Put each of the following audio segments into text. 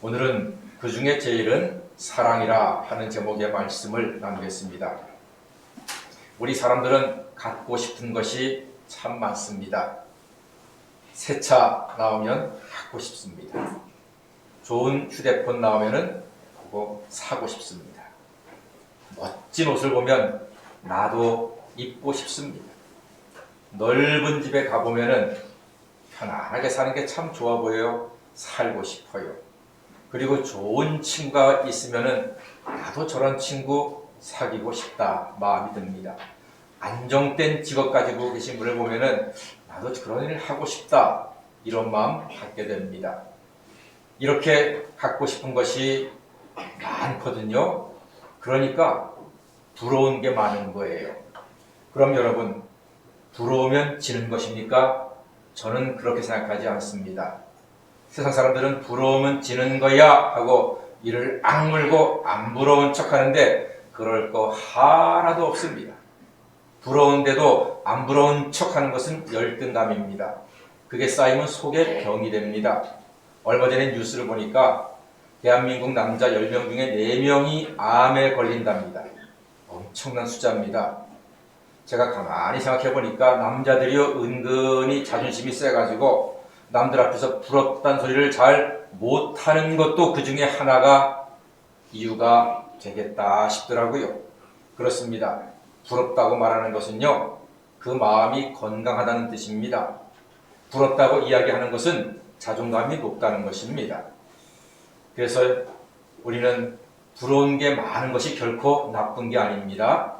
오늘은 그 중에 제일은 사랑이라 하는 제목의 말씀을 나누겠습니다. 우리 사람들은 갖고 싶은 것이 참 많습니다. 새 차 나오면 갖고 싶습니다. 좋은 휴대폰 나오면은 그거 사고 싶습니다. 멋진 옷을 보면 나도 입고 싶습니다. 넓은 집에 가보면은 편안하게 사는 게 참 좋아 보여요. 살고 싶어요. 그리고 좋은 친구가 있으면은 나도 저런 친구 사귀고 싶다 마음이 듭니다. 안정된 직업 가지고 계신 분을 보면은 나도 그런 일을 하고 싶다 이런 마음 갖게 됩니다. 이렇게 갖고 싶은 것이 많거든요. 그러니까 부러운 게 많은 거예요. 그럼 여러분, 부러우면 지는 것입니까? 저는 그렇게 생각하지 않습니다. 세상 사람들은 부러우면 지는 거야 하고 이를 악물고 안 부러운 척 하는데 그럴 거 하나도 없습니다. 부러운데도 안 부러운 척 하는 것은 열등감입니다. 그게 쌓이면 속에 병이 됩니다. 얼마 전에 뉴스를 보니까 대한민국 남자 10명 중에 4명이 암에 걸린답니다. 엄청난 숫자입니다. 제가 가만히 생각해 보니까 남자들이요 은근히 자존심이 세가지고 남들 앞에서 부럽다는 소리를 잘 못하는 것도 그 중에 하나가 이유가 되겠다 싶더라고요. 그렇습니다. 부럽다고 말하는 것은요, 그 마음이 건강하다는 뜻입니다. 부럽다고 이야기하는 것은 자존감이 높다는 것입니다. 그래서 우리는 부러운 게 많은 것이 결코 나쁜 게 아닙니다.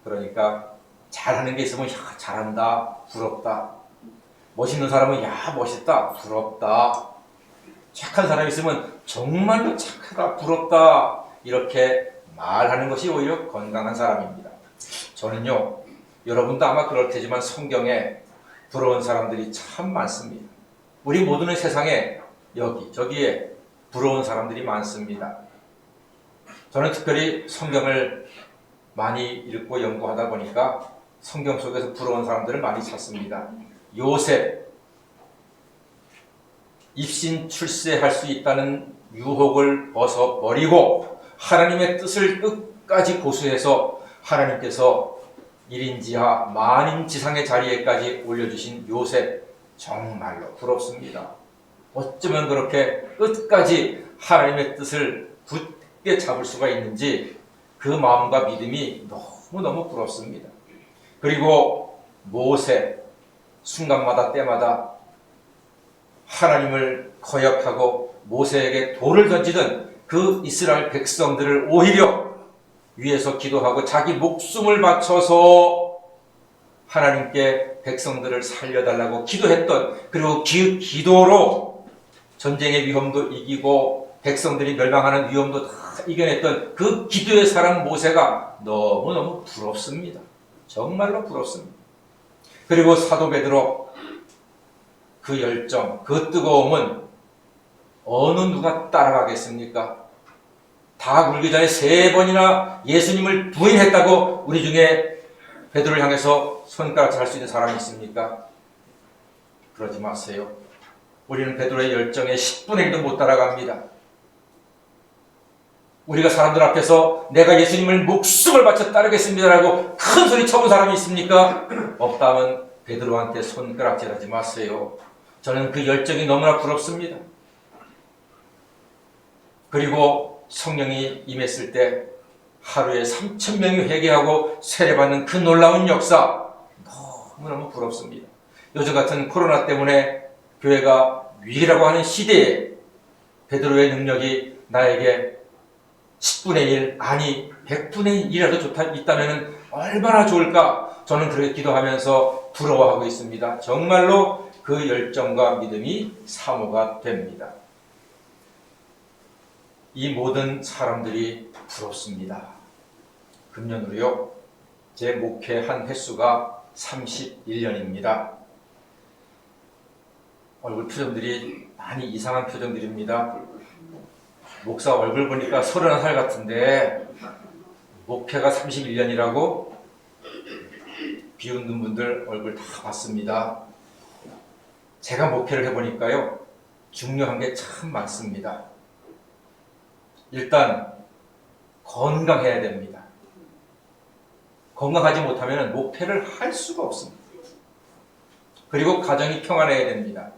그러니까 잘하는 게 있으면 야, 잘한다, 부럽다. 멋있는 사람은 야, 멋있다, 부럽다. 착한 사람이 있으면 정말로 착하다, 부럽다. 이렇게 말하는 것이 오히려 건강한 사람입니다. 저는요, 여러분도 아마 그럴 테지만 성경에 부러운 사람들이 참 많습니다. 우리 모두는 세상에 여기저기에 부러운 사람들이 많습니다. 저는 특별히 성경을 많이 읽고 연구하다 보니까 성경 속에서 부러운 사람들을 많이 찾습니다. 요셉, 입신 출세할 수 있다는 유혹을 벗어버리고 하나님의 뜻을 끝까지 고수해서 하나님께서 일인지하 만인지상의 자리에까지 올려주신 요셉, 정말로 부럽습니다. 어쩌면 그렇게 끝까지 하나님의 뜻을 굳게 잡을 수가 있는지 그 마음과 믿음이 너무너무 부럽습니다. 그리고 모세, 순간마다 때마다 하나님을 거역하고 모세에게 돌을 던지던 그 이스라엘 백성들을 오히려 위에서 기도하고 자기 목숨을 바쳐서 하나님께 백성들을 살려달라고 기도했던, 그리고 그 기도로 전쟁의 위험도 이기고 백성들이 멸망하는 위험도 다 이겨냈던 그 기도의 사람 모세가 너무너무 부럽습니다. 정말로 부럽습니다. 그리고 사도 베드로, 그 열정, 그 뜨거움은 어느 누가 따라가겠습니까? 다 굴기 전에 3번이나 예수님을 부인했다고 우리 중에 베드로를 향해서 손가락질 할 수 있는 사람이 있습니까? 그러지 마세요. 우리는 베드로의 열정에 10분의 1도 못 따라갑니다. 우리가 사람들 앞에서 내가 예수님을 목숨을 바쳐 따르겠습니다라고 큰 소리 쳐본 사람이 있습니까? 없다면 베드로한테 손가락질하지 마세요. 저는 그 열정이 너무나 부럽습니다. 그리고 성령이 임했을 때 하루에 3,000명이 회개하고 세례받는 그 놀라운 역사, 너무너무 부럽습니다. 요즘 같은 코로나 때문에 교회가 위기라고 하는 시대에 베드로의 능력이 나에게 10분의 1, 아니 100분의 1이라도 있다면 얼마나 좋을까? 저는 그렇게 기도하면서 부러워하고 있습니다. 정말로 그 열정과 믿음이 사모가 됩니다. 이 모든 사람들이 부럽습니다. 금년으로요, 제 목회한 횟수가 31년입니다. 얼굴 표정들이 많이 이상한 표정들입니다. 목사 얼굴 보니까 31살 같은데 목회가 31년이라고 비웃는 분들 얼굴 다 봤습니다. 제가 목회를 해보니까요, 중요한 게 참 많습니다. 일단 건강해야 됩니다. 건강하지 못하면 목회를 할 수가 없습니다. 그리고 가정이 평안해야 됩니다.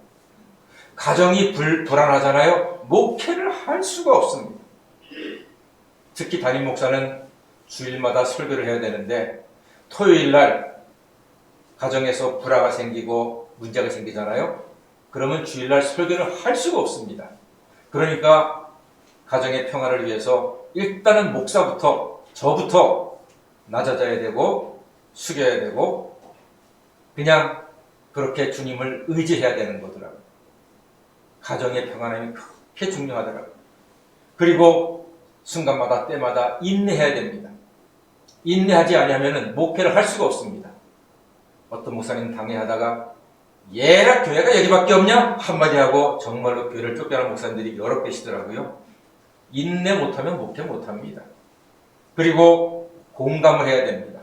가정이 불안하잖아요. 목회를 할 수가 없습니다. 특히 담임 목사는 주일마다 설교를 해야 되는데 토요일 날 가정에서 불화가 생기고 문제가 생기잖아요. 그러면 주일날 설교를 할 수가 없습니다. 그러니까 가정의 평화를 위해서 일단은 목사부터 저부터 낮아져야 되고 숙여야 되고 그냥 그렇게 주님을 의지해야 되는 거더라고요. 가정의 평안함이 그렇게 중요하더라고요. 그리고 순간마다 때마다 인내해야 됩니다. 인내하지 않으면 목회를 할 수가 없습니다. 어떤 목사님 당회하다가 얘라 교회가 여기밖에 없냐? 한마디 하고 정말로 교회를 쫓겨난 목사님들이 여러 계시더라고요. 인내 못하면 목회 못합니다. 그리고 공감을 해야 됩니다.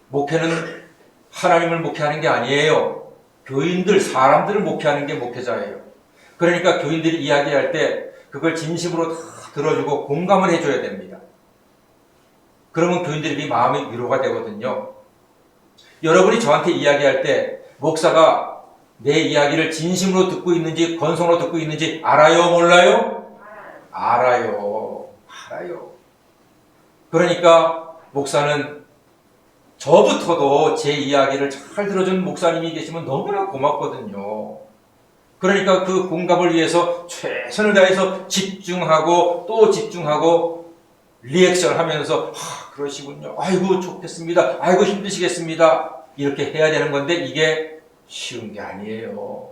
목회는 하나님을 목회하는 게 아니에요. 교인들, 사람들을 목회하는 게 목회자예요. 그러니까 교인들이 이야기할 때 그걸 진심으로 다 들어주고 공감을 해줘야 됩니다. 그러면 교인들이 마음의 위로가 되거든요. 여러분이 저한테 이야기할 때 목사가 내 이야기를 진심으로 듣고 있는지 건성으로 듣고 있는지 알아요? 몰라요? 알아요. 그러니까 목사는 저부터도 제 이야기를 잘 들어준 목사님이 계시면 너무나 고맙거든요. 그러니까 그 공감을 위해서 최선을 다해서 집중하고 또 집중하고 리액션 하면서 그러시군요. 아이고 좋겠습니다. 아이고 힘드시겠습니다. 이렇게 해야 되는 건데 이게 쉬운 게 아니에요.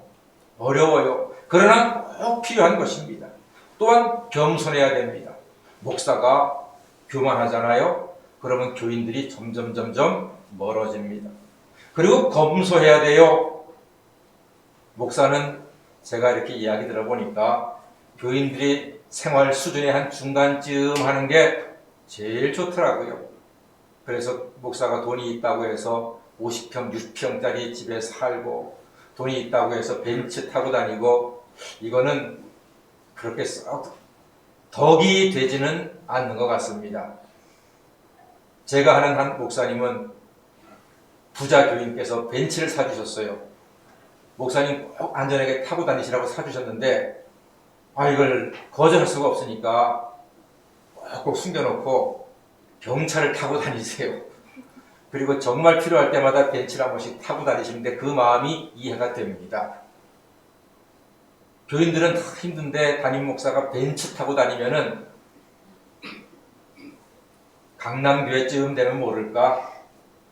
어려워요. 그러나 꼭 필요한 것입니다. 또한 겸손해야 됩니다. 목사가 교만하잖아요. 그러면 교인들이 점점 멀어집니다. 그리고 검소해야 돼요. 목사는 제가 이렇게 이야기 들어보니까 교인들이 생활 수준의 한 중간쯤 하는 게 제일 좋더라고요. 그래서 목사가 돈이 있다고 해서 50평, 60평짜리 집에 살고 돈이 있다고 해서 벤츠 타고 다니고 이거는 그렇게 썩 덕이 되지는 않는 것 같습니다. 제가 아는 한 목사님은 부자 교인께서 벤츠를 사주셨어요. 목사님 꼭 안전하게 타고 다니시라고 사주셨는데 이걸 거절할 수가 없으니까 꼭 숨겨놓고 경차를 타고 다니세요. 그리고 정말 필요할 때마다 벤츠를 한 번씩 타고 다니시는데 그 마음이 이해가 됩니다. 교인들은 다 힘든데 담임 목사가 벤츠 타고 다니면은 강남교회쯤 되면 모를까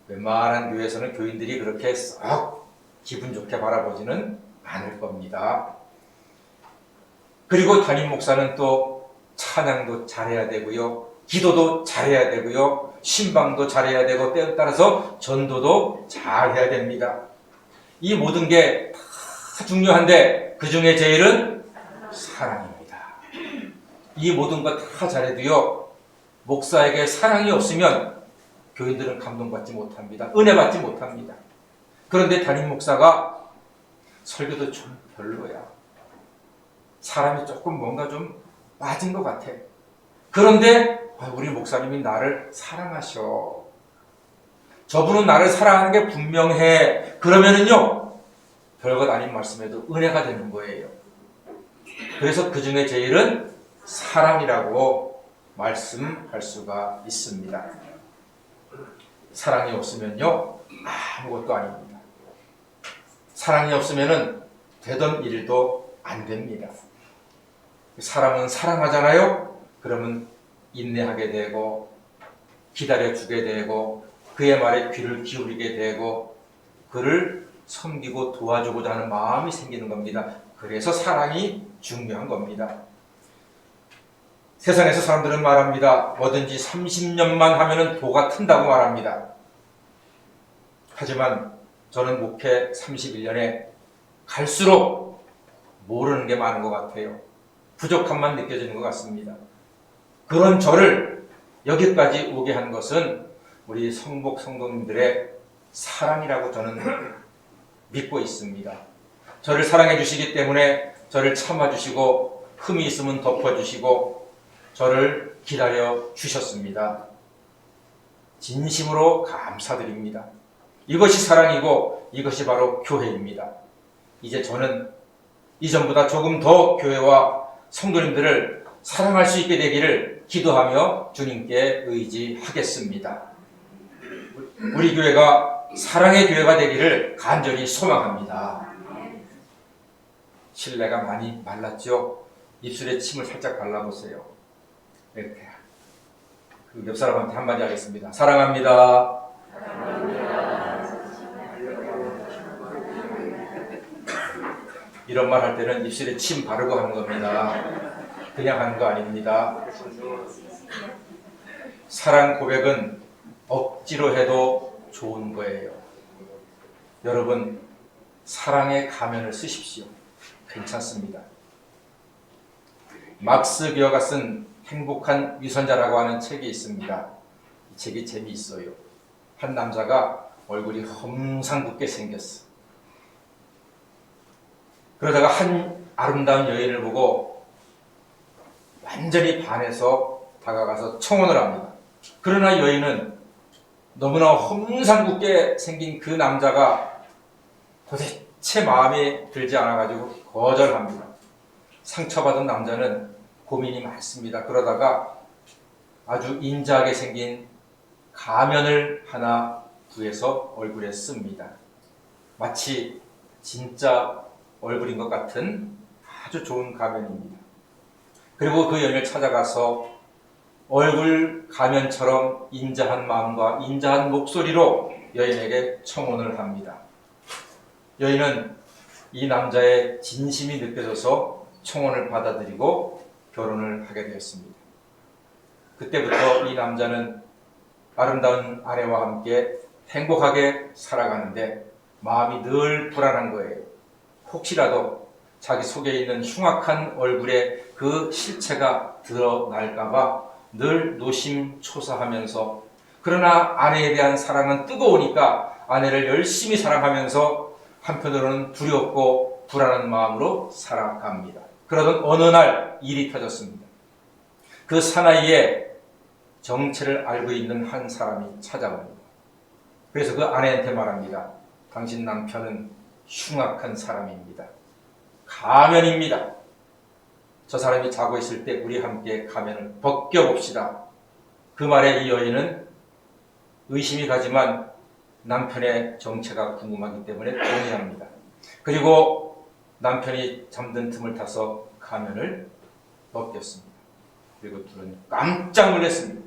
웬만한 교회에서는 교인들이 그렇게 썩 기분 좋게 바라보지는 않을 겁니다. 그리고 담임 목사는 또 찬양도 잘해야 되고요. 기도도 잘해야 되고요. 신방도 잘해야 되고 때에 따라서 전도도 잘해야 됩니다. 이 모든 게 다 중요한데 그 중에 제일은 사랑입니다. 이 모든 것 다 잘해도요. 목사에게 사랑이 없으면 교인들은 감동받지 못합니다. 은혜 받지 못합니다. 그런데 담임 목사가 설교도 좀 별로야. 사람이 조금 뭔가 좀 빠진 것 같아. 그런데 우리 목사님이 나를 사랑하셔. 저분은 나를 사랑하는 게 분명해. 그러면은요. 별것 아닌 말씀에도 은혜가 되는 거예요. 그래서 그 중에 제일은 사랑이라고 말씀할 수가 있습니다. 사랑이 없으면요. 아무것도 아닙니다. 사랑이 없으면은 되던 일도 안 됩니다. 사람은 사랑하잖아요. 그러면 인내하게 되고 기다려주게 되고 그의 말에 귀를 기울이게 되고 그를 섬기고 도와주고자 하는 마음이 생기는 겁니다. 그래서 사랑이 중요한 겁니다. 세상에서 사람들은 말합니다. 뭐든지 30년만 하면은 도가 튼다고 말합니다. 하지만 저는 목회 31년에 갈수록 모르는 게 많은 것 같아요. 부족함만 느껴지는 것 같습니다. 그런 저를 여기까지 오게 한 것은 우리 성복 성도님들의 사랑이라고 저는 믿고 있습니다. 저를 사랑해 주시기 때문에 저를 참아주시고 흠이 있으면 덮어주시고 저를 기다려 주셨습니다. 진심으로 감사드립니다. 이것이 사랑이고 이것이 바로 교회입니다. 이제 저는 이전보다 조금 더 교회와 성도님들을 사랑할 수 있게 되기를 기도하며 주님께 의지하겠습니다. 우리 교회가 사랑의 교회가 되기를 간절히 소망합니다. 실내가 많이 말랐죠? 입술에 침을 살짝 발라보세요. 이렇게. 그 옆 사람한테 한마디 하겠습니다. 사랑합니다. 이런 말 할 때는 입술에 침 바르고 하는 겁니다. 그냥 하는 거 아닙니다. 사랑 고백은 억지로 해도 좋은 거예요. 여러분, 사랑의 가면을 쓰십시오. 괜찮습니다. 막스 비어가 쓴 행복한 위선자라고 하는 책이 있습니다. 이 책이 재미있어요. 한 남자가 얼굴이 험상궂게 생겼어. 그러다가 한 아름다운 여인을 보고 완전히 반해서 다가가서 청혼을 합니다. 그러나 여인은 너무나 험상궂게 생긴 그 남자가 도대체 마음에 들지 않아가지고 거절합니다. 상처받은 남자는 고민이 많습니다. 그러다가 아주 인자하게 생긴 가면을 하나 구해서 얼굴에 씁니다. 마치 진짜 얼굴인 것 같은 아주 좋은 가면입니다. 그리고 그 여인을 찾아가서 얼굴 가면처럼 인자한 마음과 인자한 목소리로 여인에게 청혼을 합니다. 여인은 이 남자의 진심이 느껴져서 청혼을 받아들이고 결혼을 하게 되었습니다. 그때부터 이 남자는 아름다운 아내와 함께 행복하게 살아가는데 마음이 늘 불안한 거예요. 혹시라도 자기 속에 있는 흉악한 얼굴에 그 실체가 드러날까봐 늘 노심초사하면서, 그러나 아내에 대한 사랑은 뜨거우니까 아내를 열심히 사랑하면서 한편으로는 두렵고 불안한 마음으로 살아갑니다. 그러던 어느 날 일이 터졌습니다. 그 사나이에 정체를 알고 있는 한 사람이 찾아옵니다. 그래서 그 아내한테 말합니다. 당신 남편은 흉악한 사람입니다. 가면입니다. 저 사람이 자고 있을 때 우리 함께 가면을 벗겨봅시다. 그 말에 이 여인은 의심이 가지만 남편의 정체가 궁금하기 때문에 동의합니다. 그리고 남편이 잠든 틈을 타서 가면을 벗겼습니다. 그리고 둘은 깜짝 놀랐습니다.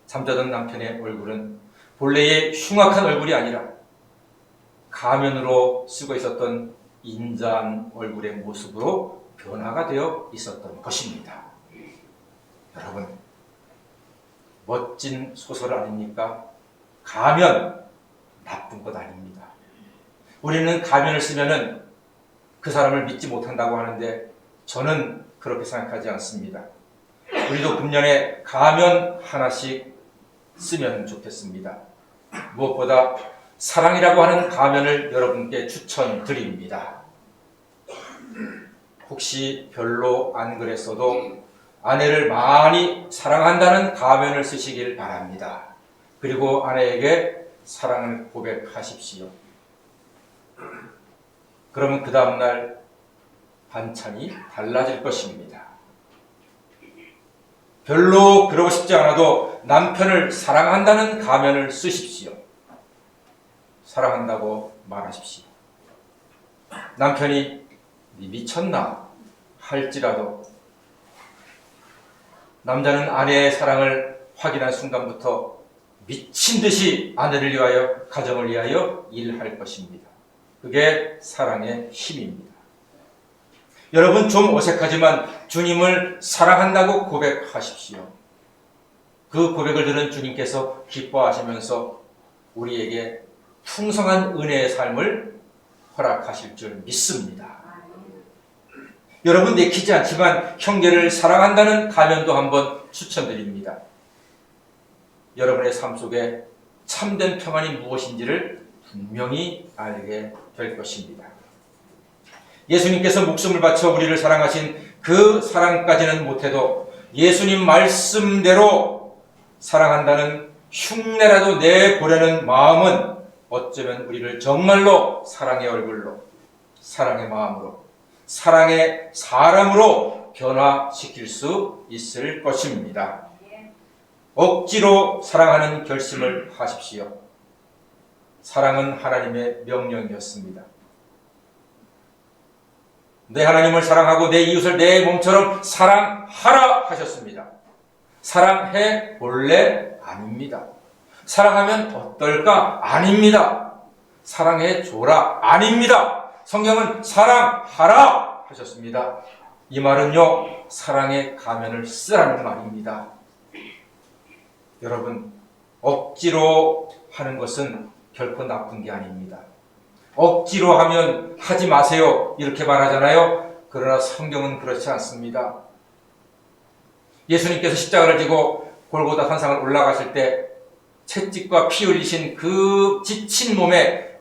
잠자던 남편의 얼굴은 본래의 흉악한 얼굴이 아니라 가면으로 쓰고 있었던 인자한 얼굴의 모습으로 변화가 되어 있었던 것입니다. 여러분, 멋진 소설 아닙니까? 가면 나쁜 것 아닙니다. 우리는 가면을 쓰면은 그 사람을 믿지 못한다고 하는데 저는 그렇게 생각하지 않습니다. 우리도 금년에 가면 하나씩 쓰면 좋겠습니다. 무엇보다 사랑이라고 하는 가면을 여러분께 추천드립니다. 혹시 별로 안 그랬어도 아내를 많이 사랑한다는 가면을 쓰시길 바랍니다. 그리고 아내에게 사랑을 고백하십시오. 그러면 그 다음날 반찬이 달라질 것입니다. 별로 그러고 싶지 않아도 남편을 사랑한다는 가면을 쓰십시오. 사랑한다고 말하십시오. 남편이 미쳤나 할지라도 남자는 아내의 사랑을 확인한 순간부터 미친 듯이 아내를 위하여, 가정을 위하여 일할 것입니다. 그게 사랑의 힘입니다. 여러분, 좀 어색하지만 주님을 사랑한다고 고백하십시오. 그 고백을 들은 주님께서 기뻐하시면서 우리에게 풍성한 은혜의 삶을 허락하실 줄 믿습니다. 여러분, 내키지 않지만 형제를 사랑한다는 가면도 한번 추천드립니다. 여러분의 삶 속에 참된 평안이 무엇인지를 분명히 알게 될 것입니다. 예수님께서 목숨을 바쳐 우리를 사랑하신 그 사랑까지는 못해도 예수님 말씀대로 사랑한다는 흉내라도 내보려는 마음은 어쩌면 우리를 정말로 사랑의 얼굴로, 사랑의 마음으로, 사랑의 사람으로 변화시킬 수 있을 것입니다. 억지로 사랑하는 결심을 하십시오. 사랑은 하나님의 명령이었습니다. 내 하나님을 사랑하고 내 이웃을 내 몸처럼 사랑하라 하셨습니다. 사랑해 볼래? 아닙니다. 사랑하면 어떨까? 아닙니다. 사랑해 줘라? 아닙니다. 성경은 사랑하라 하셨습니다. 이 말은요, 사랑의 가면을 쓰라는 말입니다. 여러분, 억지로 하는 것은 결코 나쁜 게 아닙니다. 억지로 하면 하지 마세요 이렇게 말하잖아요. 그러나 성경은 그렇지 않습니다. 예수님께서 십자가를 지고 골고다 산상을 올라가실 때 채찍과 피 흘리신 그 지친 몸에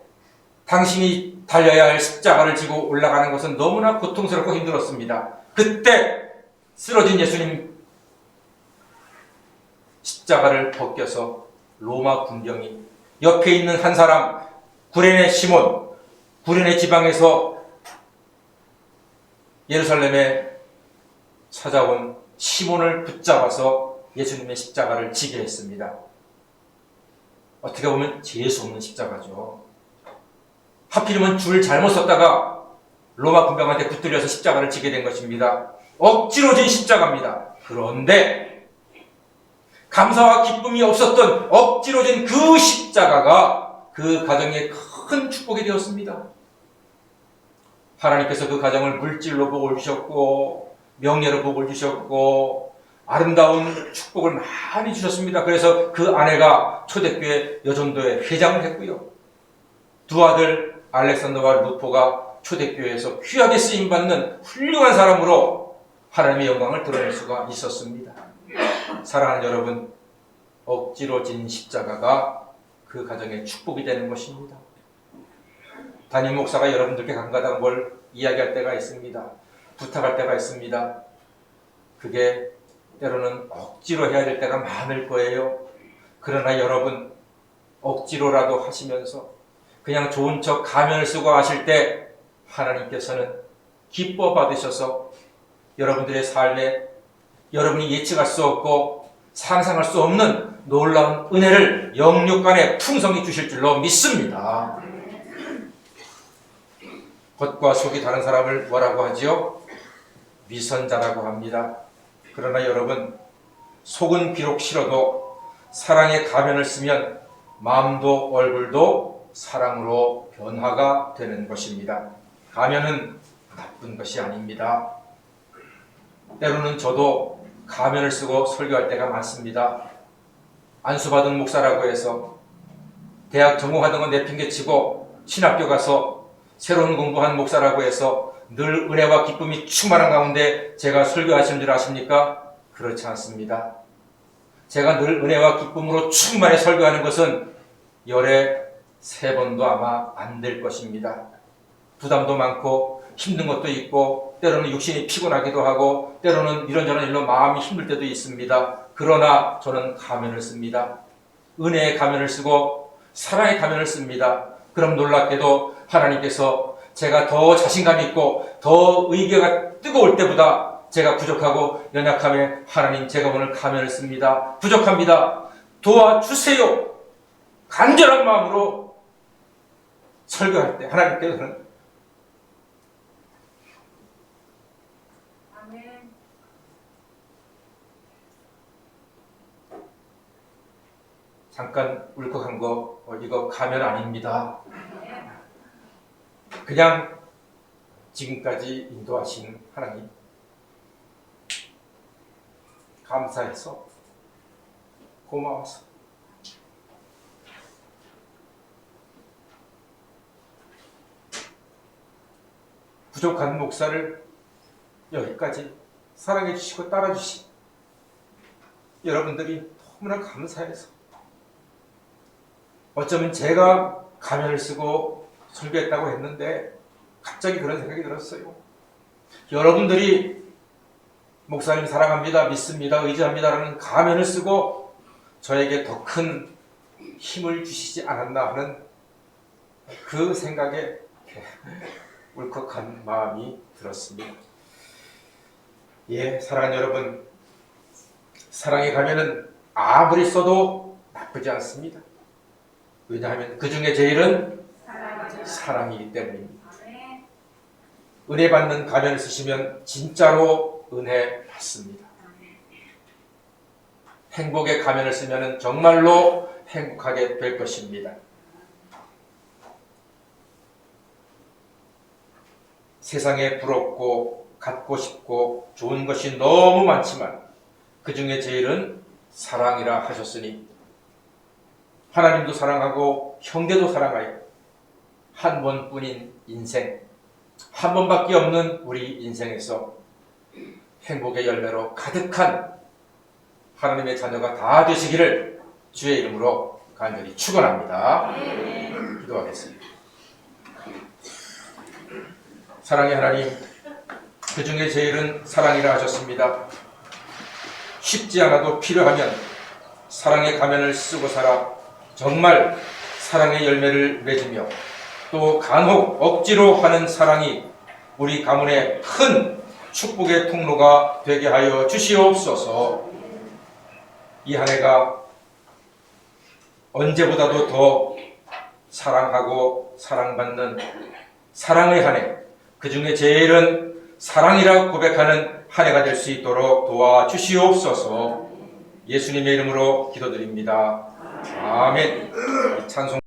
당신이 달려야 할 십자가를 지고 올라가는 것은 너무나 고통스럽고 힘들었습니다. 그때 쓰러진 예수님 십자가를 벗겨서 로마 군병이 옆에 있는 한 사람 구레네 시몬, 구레네 지방에서 예루살렘에 찾아온 시몬을 붙잡아서 예수님의 십자가를 지게 했습니다. 어떻게 보면 재수 없는 십자가죠. 하필이면 줄을 잘못 썼다가 로마 군병한테 붙들려서 십자가를 지게 된 것입니다. 억지로 진 십자가입니다. 그런데 감사와 기쁨이 없었던 억지로 진 그 십자가가 그 가정에 큰 축복이 되었습니다. 하나님께서 그 가정을 물질로 복을 주셨고 명예로 복을 주셨고 아름다운 축복을 많이 주셨습니다. 그래서 그 아내가 초대교회 여전도회 회장을 했고요. 두 아들 알렉산더와 루포가 초대교회에서 귀하게 쓰임받는 훌륭한 사람으로 하나님의 영광을 드러낼 수가 있었습니다. 사랑하는 여러분, 억지로 진 십자가가 그 가정의 축복이 되는 것입니다. 담임 목사가 여러분들께 간가당 뭘 이야기할 때가 있습니다. 부탁할 때가 있습니다. 그게 때로는 억지로 해야 될 때가 많을 거예요. 그러나 여러분, 억지로라도 하시면서 그냥 좋은 척 가면을 쓰고 하실 때 하나님께서는 기뻐 받으셔서 여러분들의 삶에 여러분이 예측할 수 없고 상상할 수 없는 놀라운 은혜를 영육간에 풍성히 주실 줄로 믿습니다. 겉과 속이 다른 사람을 뭐라고 하지요? 위선자라고 합니다. 그러나 여러분, 속은 비록 싫어도 사랑의 가면을 쓰면 마음도 얼굴도 사랑으로 변화가 되는 것입니다. 가면은 나쁜 것이 아닙니다. 때로는 저도 가면을 쓰고 설교할 때가 많습니다. 안수받은 목사라고 해서 대학 전공하던 건 내팽개치고 신학교 가서 새로운 공부한 목사라고 해서 늘 은혜와 기쁨이 충만한 가운데 제가 설교하시는 줄 아십니까? 그렇지 않습니다. 제가 늘 은혜와 기쁨으로 충만히 설교하는 것은 열에 3번도 아마 안 될 것입니다. 부담도 많고 힘든 것도 있고 때로는 육신이 피곤하기도 하고 때로는 이런저런 일로 마음이 힘들 때도 있습니다. 그러나 저는 가면을 씁니다. 은혜의 가면을 쓰고 사랑의 가면을 씁니다. 그럼 놀랍게도 하나님께서 제가 더 자신감 있고 더 의기가 뜨거울 때보다 제가 부족하고 연약함에 하나님 제가 오늘 가면을 씁니다. 부족합니다. 도와주세요. 간절한 마음으로 설교할 때 하나님께서는 아멘. 잠깐 울컥한 거 이거 가면 아닙니다. 그냥 지금까지 인도하신 하나님 감사해서 고마워서 부족한 목사를 여기까지 사랑해 주시고 따라 주신 여러분들이 너무나 감사해서 어쩌면 제가 가면을 쓰고 설교했다고 했는데 갑자기 그런 생각이 들었어요. 여러분들이 목사님 사랑합니다, 믿습니다, 의지합니다라는 가면을 쓰고 저에게 더 큰 힘을 주시지 않았나 하는 그 생각에 울컥한 마음이 들었습니다. 예, 사랑하는 여러분, 사랑의 가면은 아무리 써도 나쁘지 않습니다. 왜냐하면 그 중에 제일은 사랑이기 때문입니다. 은혜 받는 가면을 쓰시면 진짜로 은혜 받습니다. 행복의 가면을 쓰면 정말로 행복하게 될 것입니다. 세상에 부럽고 갖고 싶고 좋은 것이 너무 많지만 그 중에 제일은 사랑이라 하셨으니 하나님도 사랑하고 형제도 사랑하여 한 번뿐인 인생, 한 번밖에 없는 우리 인생에서 행복의 열매로 가득한 하나님의 자녀가 다 되시기를 주의 이름으로 간절히 축원합니다. 기도하겠습니다. 사랑의 하나님, 그 중에 제일은 사랑이라 하셨습니다. 쉽지 않아도 필요하면 사랑의 가면을 쓰고 살아 정말 사랑의 열매를 맺으며 또 간혹 억지로 하는 사랑이 우리 가문의 큰 축복의 통로가 되게 하여 주시옵소서. 이 한 해가 언제보다도 더 사랑하고 사랑받는 사랑의 한 해, 그 중에 제일은 사랑이라 고백하는 한 해가 될 수 있도록 도와주시옵소서. 예수님의 이름으로 기도드립니다. 아멘. 찬송